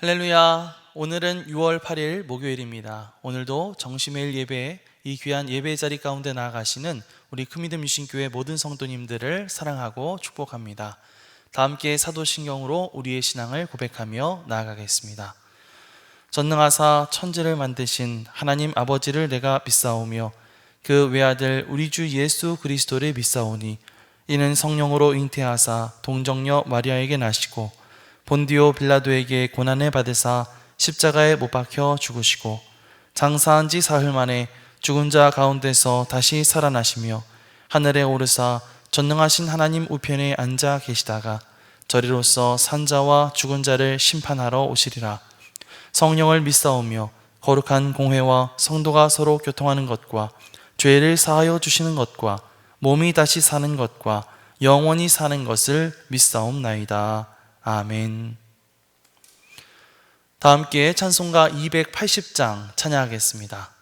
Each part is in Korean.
할렐루야. 오늘은 6월 8일 목요일입니다. 오늘도 정시매일 예배에 이 귀한 예배 자리 가운데 나아가시는 우리 큰믿음 유신교회 모든 성도님들을 사랑하고 축복합니다. 다 함께 사도신경으로 우리의 신앙을 고백하며 나아가겠습니다. 전능하사 천지를 만드신 하나님 아버지를 내가 믿사오며 그 외아들 우리 주 예수 그리스도를 믿사오니 이는 성령으로 잉태하사 동정녀 마리아에게 나시고 본디오 빌라도에게 고난을 받으사 십자가에 못 박혀 죽으시고 장사한 지 사흘 만에 죽은 자 가운데서 다시 살아나시며 하늘에 오르사 전능하신 하나님 우편에 앉아 계시다가 저리로서 산자와 죽은 자를 심판하러 오시리라. 성령을 믿사오며 거룩한 공회와 성도가 서로 교통하는 것과 죄를 사하여 주시는 것과 몸이 다시 사는 것과 영원히 사는 것을 믿사옵나이다. 아멘. 다 함께 찬송가 280장 찬양하겠습니다.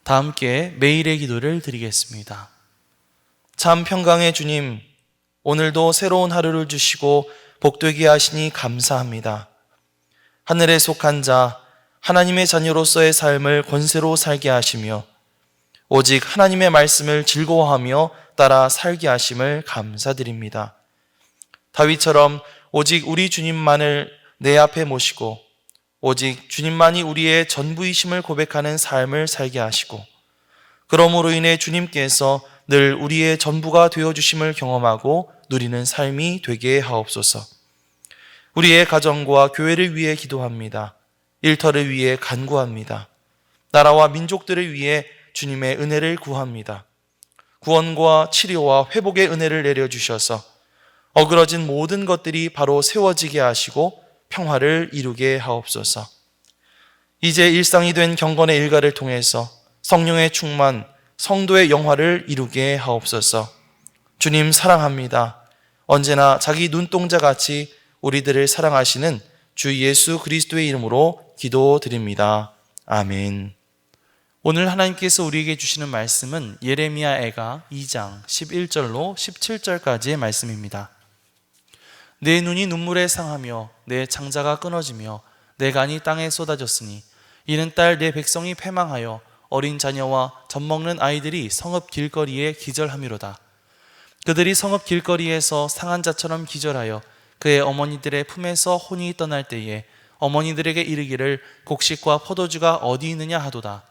다 함께 매일의 기도를 드리겠습니다. 참 평강의 주님, 오늘도 새로운 하루를 주시고 복되게 하시니 감사합니다. 하늘에 속한 자, 하나님의 자녀로서의 삶을 권세로 살게 하시며 오직 하나님의 말씀을 즐거워하며 따라 살게 하심을 감사드립니다. 다윗처럼 오직 우리 주님만을 내 앞에 모시고 오직 주님만이 우리의 전부이심을 고백하는 삶을 살게 하시고, 그러므로 인해 주님께서 늘 우리의 전부가 되어주심을 경험하고 누리는 삶이 되게 하옵소서. 우리의 가정과 교회를 위해 기도합니다. 일터를 위해 간구합니다. 나라와 민족들을 위해 주님의 은혜를 구합니다. 구원과 치료와 회복의 은혜를 내려주셔서 어그러진 모든 것들이 바로 세워지게 하시고 평화를 이루게 하옵소서. 이제 일상이 된 경건의 일가를 통해서 성령의 충만, 성도의 영화를 이루게 하옵소서. 주님 사랑합니다. 언제나 자기 눈동자같이 우리들을 사랑하시는 주 예수 그리스도의 이름으로 기도드립니다. 아멘. 오늘 하나님께서 우리에게 주시는 말씀은 예레미야 애가 2장 11절로 17절까지의 말씀입니다. 내 눈이 눈물에 상하며 내 창자가 끊어지며 내 간이 땅에 쏟아졌으니 이는 딸 내 백성이 패망하여 어린 자녀와 젖먹는 아이들이 성읍 길거리에 기절함이로다. 그들이 성읍 길거리에서 상한 자처럼 기절하여 그의 어머니들의 품에서 혼이 떠날 때에 어머니들에게 이르기를 곡식과 포도주가 어디 있느냐 하도다.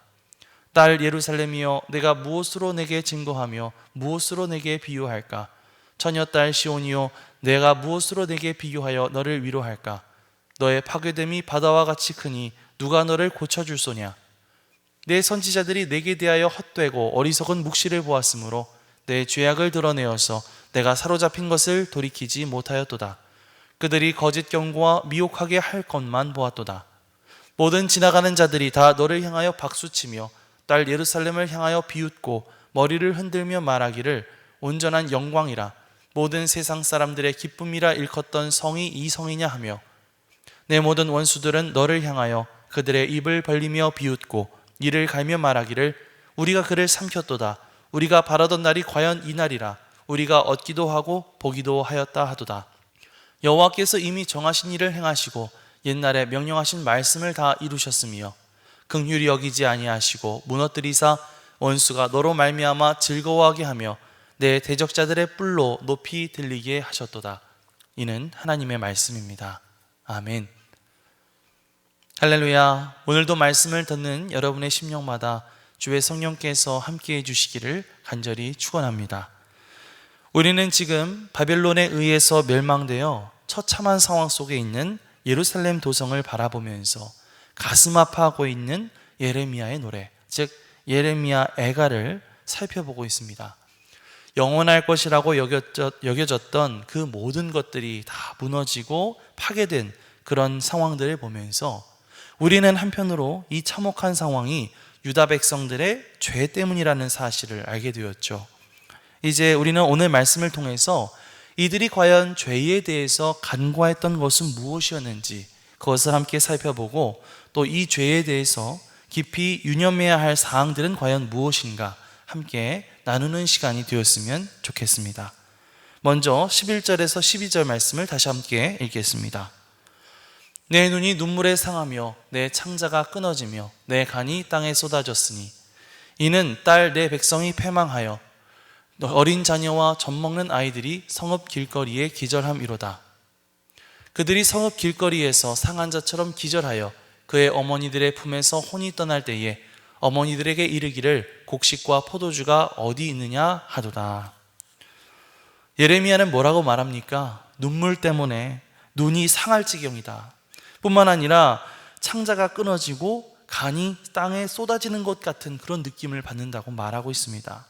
딸 예루살렘이여, 내가 무엇으로 내게 증거하며 무엇으로 내게 비유할까? 처녀딸 시온이여, 내가 무엇으로 내게 비교하여 너를 위로할까? 너의 파괴됨이 바다와 같이 크니 누가 너를 고쳐줄 소냐? 내 선지자들이 내게 대하여 헛되고 어리석은 묵시를 보았으므로 내 죄악을 드러내어서 내가 사로잡힌 것을 돌이키지 못하였도다. 그들이 거짓 경고와 미혹하게 할 것만 보았도다. 모든 지나가는 자들이 다 너를 향하여 박수치며 딸 예루살렘을 향하여 비웃고 머리를 흔들며 말하기를 온전한 영광이라, 모든 세상 사람들의 기쁨이라 일컫던 성이 이 성이냐 하며, 내 모든 원수들은 너를 향하여 그들의 입을 벌리며 비웃고 이를 갈며 말하기를 우리가 그를 삼켰도다. 우리가 바라던 날이 과연 이 날이라. 우리가 얻기도 하고 보기도 하였다 하도다. 여호와께서 이미 정하신 일을 행하시고 옛날에 명령하신 말씀을 다 이루셨으며 긍휼히 여기지 아니하시고 무너뜨리사 원수가 너로 말미암아 즐거워하게 하며 내 대적자들의 뿔로 높이 들리게 하셨도다. 이는 하나님의 말씀입니다. 아멘. 할렐루야. 오늘도 말씀을 듣는 여러분의 심령마다 주의 성령께서 함께해 주시기를 간절히 축원합니다. 우리는 지금 바벨론에 의해서 멸망되어 처참한 상황 속에 있는 예루살렘 도성을 바라보면서 가슴 아파하고 있는 예레미야의 노래, 즉 예레미야 애가를 살펴보고 있습니다. 영원할 것이라고 여겨졌던 그 모든 것들이 다 무너지고 파괴된 그런 상황들을 보면서 우리는 한편으로 이 참혹한 상황이 유다 백성들의 죄 때문이라는 사실을 알게 되었죠. 이제 우리는 오늘 말씀을 통해서 이들이 과연 죄에 대해서 간과했던 것은 무엇이었는지 그것을 함께 살펴보고, 또 이 죄에 대해서 깊이 유념해야 할 사항들은 과연 무엇인가 함께 나누는 시간이 되었으면 좋겠습니다. 먼저 11절에서 12절 말씀을 다시 함께 읽겠습니다. 내 눈이 눈물에 상하며 내 창자가 끊어지며 내 간이 땅에 쏟아졌으니 이는 딸 내 백성이 패망하여 어린 자녀와 젖먹는 아이들이 성읍 길거리에 기절함이로다. 그들이 성읍 길거리에서 상한 자처럼 기절하여 그의 어머니들의 품에서 혼이 떠날 때에 어머니들에게 이르기를 곡식과 포도주가 어디 있느냐 하도다. 예레미야는 뭐라고 말합니까? 눈물 때문에 눈이 상할 지경이다. 뿐만 아니라 창자가 끊어지고 간이 땅에 쏟아지는 것 같은 그런 느낌을 받는다고 말하고 있습니다.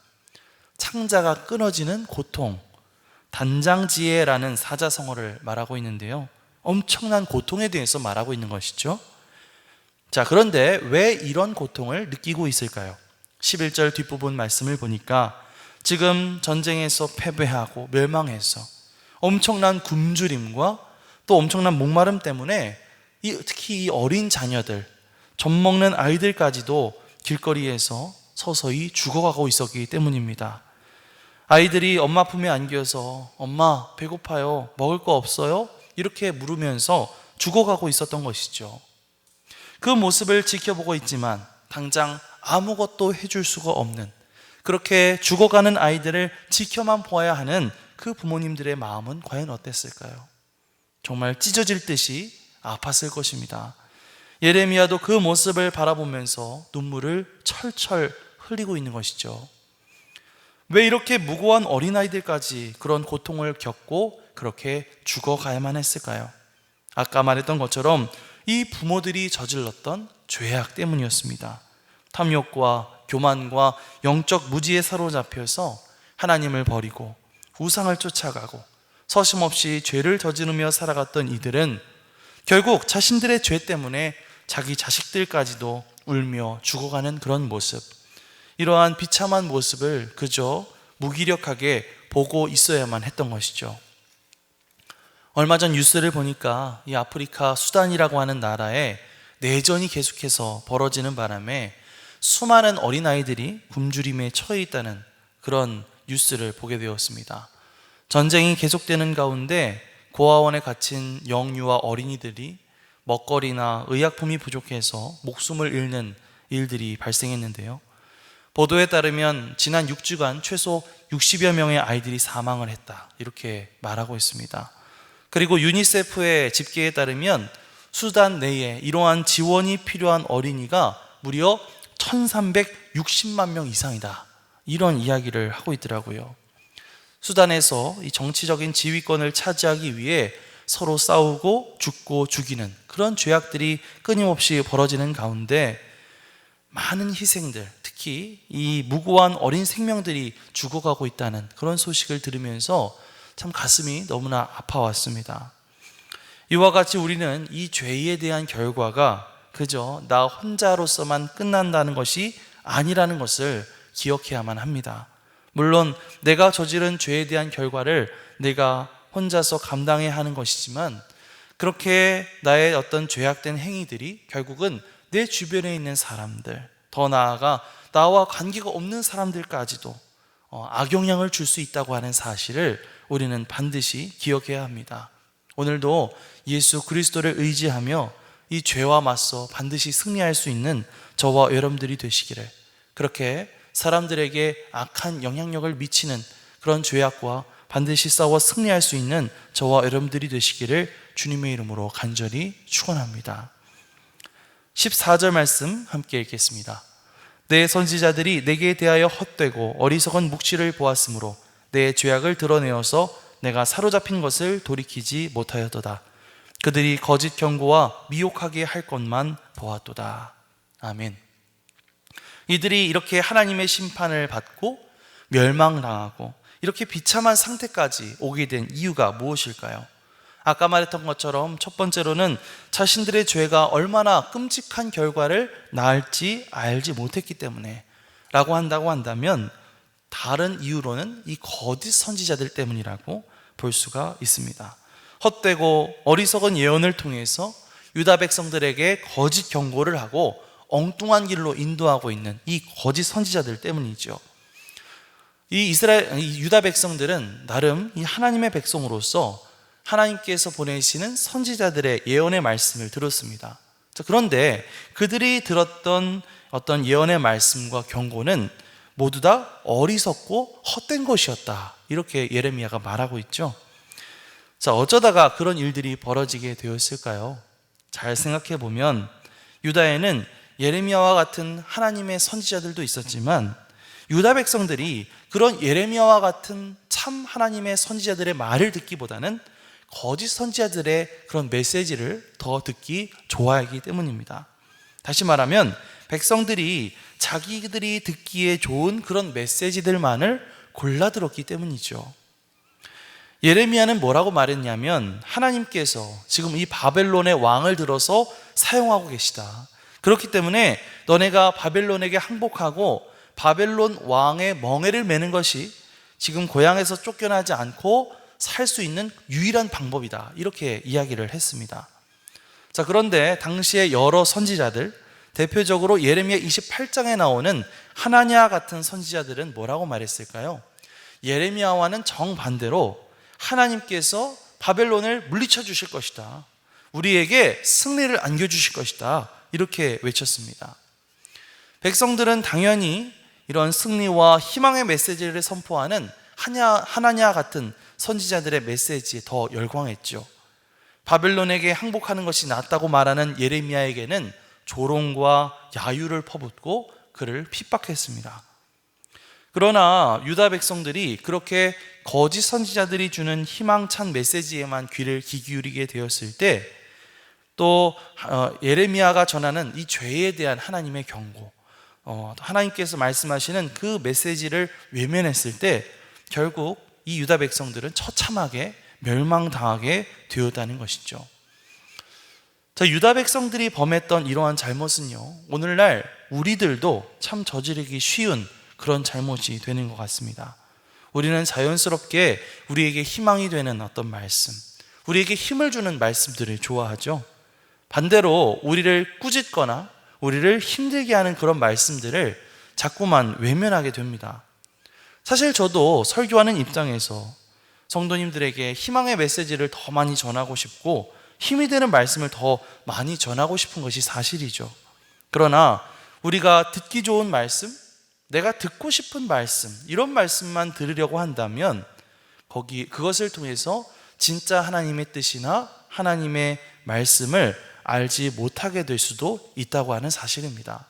창자가 끊어지는 고통, 단장지혜라는 사자성어를 말하고 있는데요, 엄청난 고통에 대해서 말하고 있는 것이죠. 자, 그런데 왜 이런 고통을 느끼고 있을까요? 11절 뒷부분 말씀을 보니까 지금 전쟁에서 패배하고 멸망해서 엄청난 굶주림과 또 엄청난 목마름 때문에 특히 이 어린 자녀들, 젖먹는 아이들까지도 길거리에서 서서히 죽어가고 있었기 때문입니다. 아이들이 엄마 품에 안겨서 엄마 배고파요, 먹을 거 없어요? 이렇게 물으면서 죽어가고 있었던 것이죠. 그 모습을 지켜보고 있지만 당장 아무것도 해줄 수가 없는, 그렇게 죽어가는 아이들을 지켜만 보아야 하는 그 부모님들의 마음은 과연 어땠을까요? 정말 찢어질 듯이 아팠을 것입니다. 예레미야도 그 모습을 바라보면서 눈물을 철철 흘리고 있는 것이죠. 왜 이렇게 무고한 어린아이들까지 그런 고통을 겪고 그렇게 죽어가야만 했을까요? 아까 말했던 것처럼 이 부모들이 저질렀던 죄악 때문이었습니다. 탐욕과 교만과 영적 무지에 사로잡혀서 하나님을 버리고 우상을 쫓아가고 서심없이 죄를 저지르며 살아갔던 이들은 결국 자신들의 죄 때문에 자기 자식들까지도 울며 죽어가는 그런 모습, 이러한 비참한 모습을 그저 무기력하게 보고 있어야만 했던 것이죠. 얼마 전 뉴스를 보니까 이 아프리카 수단이라고 하는 나라에 내전이 계속해서 벌어지는 바람에 수많은 어린아이들이 굶주림에 처해 있다는 그런 뉴스를 보게 되었습니다. 전쟁이 계속되는 가운데 고아원에 갇힌 영유아 어린이들이 먹거리나 의약품이 부족해서 목숨을 잃는 일들이 발생했는데요. 보도에 따르면 지난 6주간 최소 60여 명의 아이들이 사망을 했다, 이렇게 말하고 있습니다. 그리고 유니세프의 집계에 따르면 수단 내에 이러한 지원이 필요한 어린이가 무려 1360만 명 이상이다, 이런 이야기를 하고 있더라고요. 수단에서 이 정치적인 지휘권을 차지하기 위해 서로 싸우고 죽고 죽이는 그런 죄악들이 끊임없이 벌어지는 가운데 많은 희생들, 특히 이 무고한 어린 생명들이 죽어가고 있다는 그런 소식을 들으면서 참 가슴이 너무나 아파왔습니다. 이와 같이 우리는 이 죄에 대한 결과가 그저 나 혼자로서만 끝난다는 것이 아니라는 것을 기억해야만 합니다. 물론 내가 저지른 죄에 대한 결과를 내가 혼자서 감당해야 하는 것이지만, 그렇게 나의 어떤 죄악된 행위들이 결국은 내 주변에 있는 사람들, 더 나아가 나와 관계가 없는 사람들까지도 악영향을 줄 수 있다고 하는 사실을 우리는 반드시 기억해야 합니다. 오늘도 예수 그리스도를 의지하며 이 죄와 맞서 반드시 승리할 수 있는 저와 여러분들이 되시기를, 그렇게 사람들에게 악한 영향력을 미치는 그런 죄악과 반드시 싸워 승리할 수 있는 저와 여러분들이 되시기를 주님의 이름으로 간절히 축원합니다. 14절 말씀 함께 읽겠습니다. 내 선지자들이 내게 대하여 헛되고 어리석은 묵시를 보았으므로 내 죄악을 드러내어서 내가 사로잡힌 것을 돌이키지 못하였도다. 그들이 거짓 경고와 미혹하게 할 것만 보았도다. 아멘. 이들이 이렇게 하나님의 심판을 받고 멸망당하고 이렇게 비참한 상태까지 오게 된 이유가 무엇일까요? 아까 말했던 것처럼 첫 번째로는 자신들의 죄가 얼마나 끔찍한 결과를 낳을지 알지 못했기 때문에 라고 한다면, 다른 이유로는 이 거짓 선지자들 때문이라고 볼 수가 있습니다. 헛되고 어리석은 예언을 통해서 유다 백성들에게 거짓 경고를 하고 엉뚱한 길로 인도하고 있는 이 거짓 선지자들 때문이죠. 이 유다 백성들은 나름 이 하나님의 백성으로서 하나님께서 보내시는 선지자들의 예언의 말씀을 들었습니다. 그런데 그들이 들었던 어떤 예언의 말씀과 경고는 모두 다 어리석고 헛된 것이었다, 이렇게 예레미야가 말하고 있죠. 어쩌다가 그런 일들이 벌어지게 되었을까요? 잘 생각해 보면 유다에는 예레미야와 같은 하나님의 선지자들도 있었지만, 유다 백성들이 그런 예레미야와 같은 참 하나님의 선지자들의 말을 듣기보다는 거짓 선지자들의 그런 메시지를 더 듣기 좋아하기 때문입니다. 다시 말하면 백성들이 자기들이 듣기에 좋은 그런 메시지들만을 골라 들었기 때문이죠. 예레미야는 뭐라고 말했냐면, 하나님께서 지금 이 바벨론의 왕을 들어서 사용하고 계시다. 그렇기 때문에 너네가 바벨론에게 항복하고 바벨론 왕의 멍에를 매는 것이 지금 고향에서 쫓겨나지 않고 살 수 있는 유일한 방법이다, 이렇게 이야기를 했습니다. 그런데 당시에 여러 선지자들, 대표적으로 예레미야 28장에 나오는 하나냐 같은 선지자들은 뭐라고 말했을까요? 예레미야와는 정반대로 하나님께서 바벨론을 물리쳐 주실 것이다, 우리에게 승리를 안겨주실 것이다, 이렇게 외쳤습니다. 백성들은 당연히 이런 승리와 희망의 메시지를 선포하는 하나냐 같은 선지자들의 메시지에 더 열광했죠. 바벨론에게 항복하는 것이 낫다고 말하는 예레미야에게는 조롱과 야유를 퍼붓고 그를 핍박했습니다. 그러나 유다 백성들이 그렇게 거짓 선지자들이 주는 희망찬 메시지에만 귀를 기울이게 되었을 때, 또 예레미야가 전하는 이 죄에 대한 하나님의 경고, 하나님께서 말씀하시는 그 메시지를 외면했을 때 결국 이 유다 백성들은 처참하게 멸망당하게 되었다는 것이죠. 자, 유다 백성들이 범했던 이러한 잘못은요, 오늘날 우리들도 참 저지르기 쉬운 그런 잘못이 되는 것 같습니다. 우리는 자연스럽게 우리에게 희망이 되는 어떤 말씀, 우리에게 힘을 주는 말씀들을 좋아하죠. 반대로 우리를 꾸짖거나 우리를 힘들게 하는 그런 말씀들을 자꾸만 외면하게 됩니다. 사실 저도 설교하는 입장에서 성도님들에게 희망의 메시지를 더 많이 전하고 싶고 힘이 되는 말씀을 더 많이 전하고 싶은 것이 사실이죠. 그러나 우리가 듣기 좋은 말씀, 내가 듣고 싶은 말씀, 이런 말씀만 들으려고 한다면 그것을 통해서 진짜 하나님의 뜻이나 하나님의 말씀을 알지 못하게 될 수도 있다고 하는 사실입니다.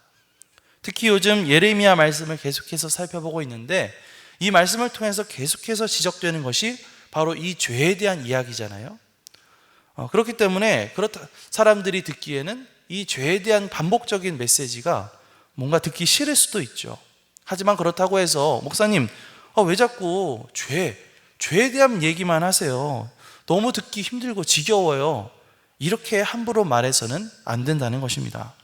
특히 요즘 예레미야 말씀을 계속해서 살펴보고 있는데 이 말씀을 통해서 계속해서 지적되는 것이 바로 이 죄에 대한 이야기잖아요. 그렇기 때문에 사람들이 듣기에는 이 죄에 대한 반복적인 메시지가 뭔가 듣기 싫을 수도 있죠. 하지만 그렇다고 해서 목사님, 왜 자꾸 죄에 대한 얘기만 하세요? 너무 듣기 힘들고 지겨워요. 이렇게 함부로 말해서는 안 된다는 것입니다.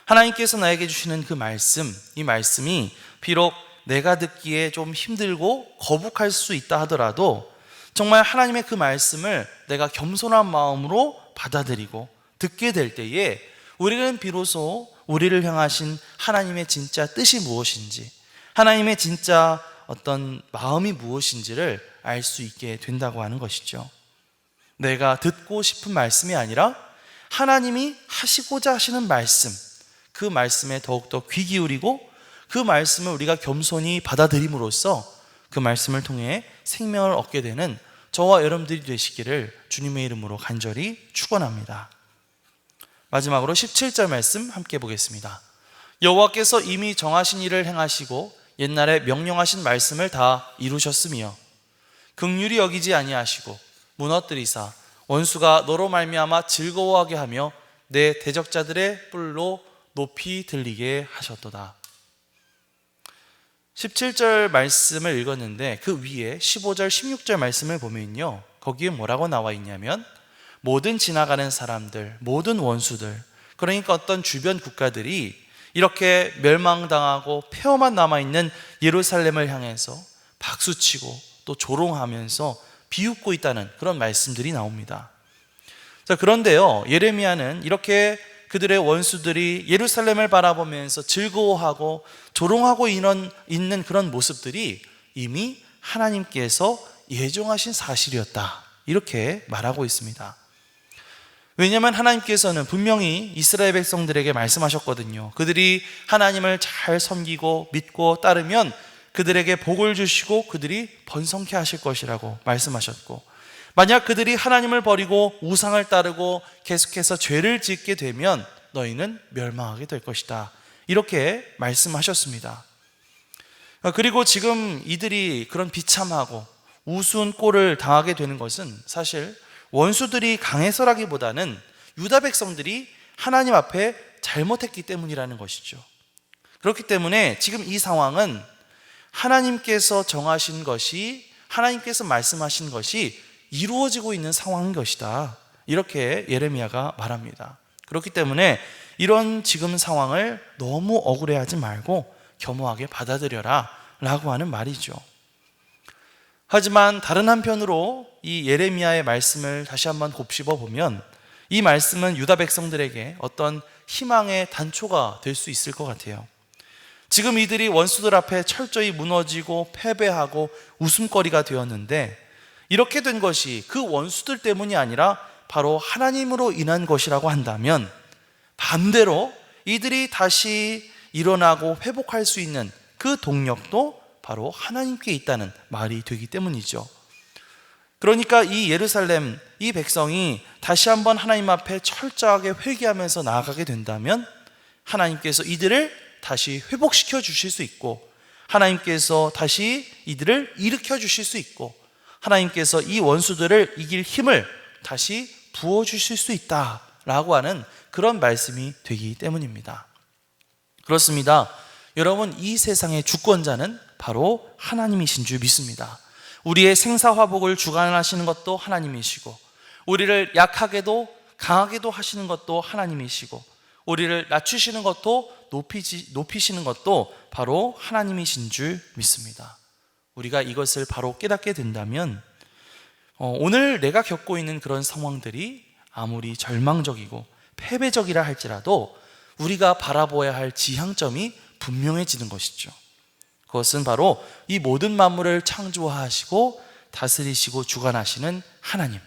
하나님께서 나에게 주시는 그 말씀, 이 말씀이 비록 내가 듣기에 좀 힘들고 거북할 수 있다 하더라도 정말 하나님의 그 말씀을 내가 겸손한 마음으로 받아들이고 듣게 될 때에 우리는 비로소 우리를 향하신 하나님의 진짜 뜻이 무엇인지, 하나님의 진짜 어떤 마음이 무엇인지를 알 수 있게 된다고 하는 것이죠. 내가 듣고 싶은 말씀이 아니라 하나님이 하시고자 하시는 말씀, 그 말씀에 더욱더 귀 기울이고 그 말씀을 우리가 겸손히 받아들임으로써 그 말씀을 통해 생명을 얻게 되는 저와 여러분들이 되시기를 주님의 이름으로 간절히 축원합니다. 마지막으로 17절 말씀 함께 보겠습니다. 여호와께서 이미 정하신 일을 행하시고 옛날에 명령하신 말씀을 다 이루셨으며 긍휼히 여기지 아니하시고 무너뜨리사 원수가 너로 말미암아 즐거워하게 하며 내 대적자들의 뿔로 높이 들리게 하셨도다. 17절 말씀을 읽었는데 그 위에 15절 16절 말씀을 보면요, 거기에 뭐라고 나와 있냐면 모든 지나가는 사람들, 모든 원수들, 그러니까 어떤 주변 국가들이 이렇게 멸망당하고 폐허만 남아있는 예루살렘을 향해서 박수치고 또 조롱하면서 비웃고 있다는 그런 말씀들이 나옵니다. 자, 그런데요, 예레미야는 이렇게 그들의 원수들이 예루살렘을 바라보면서 즐거워하고 조롱하고 있는 그런 모습들이 이미 하나님께서 예정하신 사실이었다, 이렇게 말하고 있습니다. 왜냐하면 하나님께서는 분명히 이스라엘 백성들에게 말씀하셨거든요. 그들이 하나님을 잘 섬기고 믿고 따르면 그들에게 복을 주시고 그들이 번성케 하실 것이라고 말씀하셨고, 만약 그들이 하나님을 버리고 우상을 따르고 계속해서 죄를 짓게 되면 너희는 멸망하게 될 것이다, 이렇게 말씀하셨습니다. 그리고 지금 이들이 그런 비참하고 우스운 꼴을 당하게 되는 것은 사실 원수들이 강해서라기보다는 유다 백성들이 하나님 앞에 잘못했기 때문이라는 것이죠. 그렇기 때문에 지금 이 상황은 하나님께서 정하신 것이, 하나님께서 말씀하신 것이 이루어지고 있는 상황인 것이다, 이렇게 예레미야가 말합니다. 그렇기 때문에 이런 지금 상황을 너무 억울해하지 말고 겸허하게 받아들여라 라고 하는 말이죠. 하지만 다른 한편으로 이 예레미야의 말씀을 다시 한번 곱씹어 보면 이 말씀은 유다 백성들에게 어떤 희망의 단초가 될 수 있을 것 같아요. 지금 이들이 원수들 앞에 철저히 무너지고 패배하고 웃음거리가 되었는데 이렇게 된 것이 그 원수들 때문이 아니라 바로 하나님으로 인한 것이라고 한다면, 반대로 이들이 다시 일어나고 회복할 수 있는 그 동력도 바로 하나님께 있다는 말이 되기 때문이죠. 그러니까 이 예루살렘, 이 백성이 다시 한번 하나님 앞에 철저하게 회개하면서 나아가게 된다면 하나님께서 이들을 다시 회복시켜 주실 수 있고, 하나님께서 다시 이들을 일으켜 주실 수 있고, 하나님께서 이 원수들을 이길 힘을 다시 부어주실 수 있다라고 하는 그런 말씀이 되기 때문입니다. 그렇습니다. 여러분, 이 세상의 주권자는 바로 하나님이신 줄 믿습니다. 우리의 생사화복을 주관하시는 것도 하나님이시고, 우리를 약하게도 강하게도 하시는 것도 하나님이시고, 우리를 낮추시는 것도 높이시는 것도 바로 하나님이신 줄 믿습니다. 우리가 이것을 바로 깨닫게 된다면 오늘 내가 겪고 있는 그런 상황들이 아무리 절망적이고 패배적이라 할지라도 우리가 바라보아야 할 지향점이 분명해지는 것이죠. 그것은 바로 이 모든 만물을 창조하시고 다스리시고 주관하시는 하나님,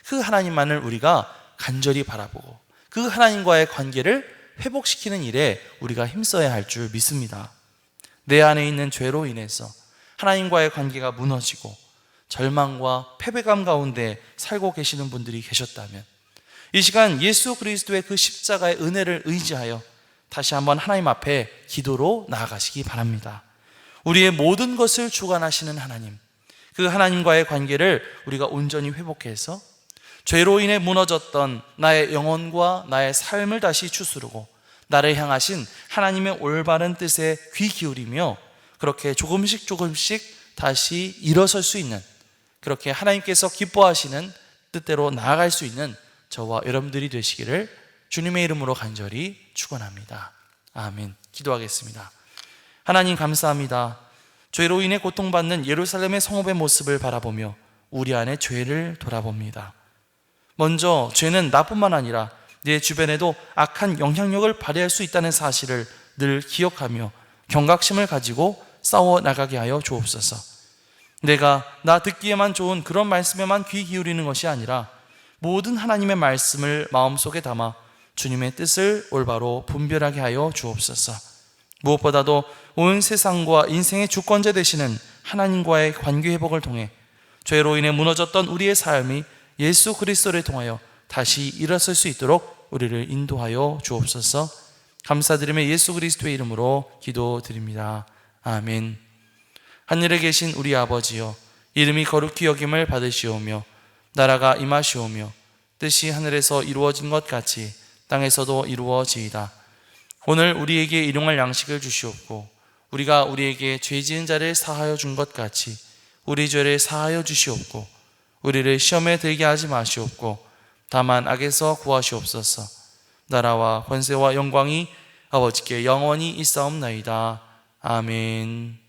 그 하나님만을 우리가 간절히 바라보고 그 하나님과의 관계를 회복시키는 일에 우리가 힘써야 할 줄 믿습니다. 내 안에 있는 죄로 인해서 하나님과의 관계가 무너지고 절망과 패배감 가운데 살고 계시는 분들이 계셨다면 이 시간 예수 그리스도의 그 십자가의 은혜를 의지하여 다시 한번 하나님 앞에 기도로 나아가시기 바랍니다. 우리의 모든 것을 주관하시는 하나님, 그 하나님과의 관계를 우리가 온전히 회복해서 죄로 인해 무너졌던 나의 영혼과 나의 삶을 다시 추스르고 나를 향하신 하나님의 올바른 뜻에 귀 기울이며 그렇게 조금씩 다시 일어설 수 있는, 그렇게 하나님께서 기뻐하시는 뜻대로 나아갈 수 있는 저와 여러분들이 되시기를 주님의 이름으로 간절히 축원합니다. 아멘. 기도하겠습니다. 하나님 감사합니다. 죄로 인해 고통받는 예루살렘의 성읍의 모습을 바라보며 우리 안에 죄를 돌아봅니다. 먼저 죄는 나뿐만 아니라 내 주변에도 악한 영향력을 발휘할 수 있다는 사실을 늘 기억하며 경각심을 가지고 싸워 나가게 하여 주옵소서. 내가 나 듣기에만 좋은 그런 말씀에만 귀 기울이는 것이 아니라 모든 하나님의 말씀을 마음속에 담아 주님의 뜻을 올바로 분별하게 하여 주옵소서. 무엇보다도 온 세상과 인생의 주권자 되시는 하나님과의 관계 회복을 통해 죄로 인해 무너졌던 우리의 삶이 예수 그리스도를 통하여 다시 일어설 수 있도록 우리를 인도하여 주옵소서. 감사드리며 예수 그리스도의 이름으로 기도드립니다. 아멘. 하늘에 계신 우리 아버지여, 이름이 거룩히 여김을 받으시오며 나라가 임하시오며 뜻이 하늘에서 이루어진 것 같이 땅에서도 이루어지이다. 오늘 우리에게 일용할 양식을 주시옵고 우리가 우리에게 죄 지은 자를 사하여 준 것 같이 우리 죄를 사하여 주시옵고 우리를 시험에 들게 하지 마시옵고 다만 악에서 구하시옵소서. 나라와 권세와 영광이 아버지께 영원히 있사옵나이다. 아멘.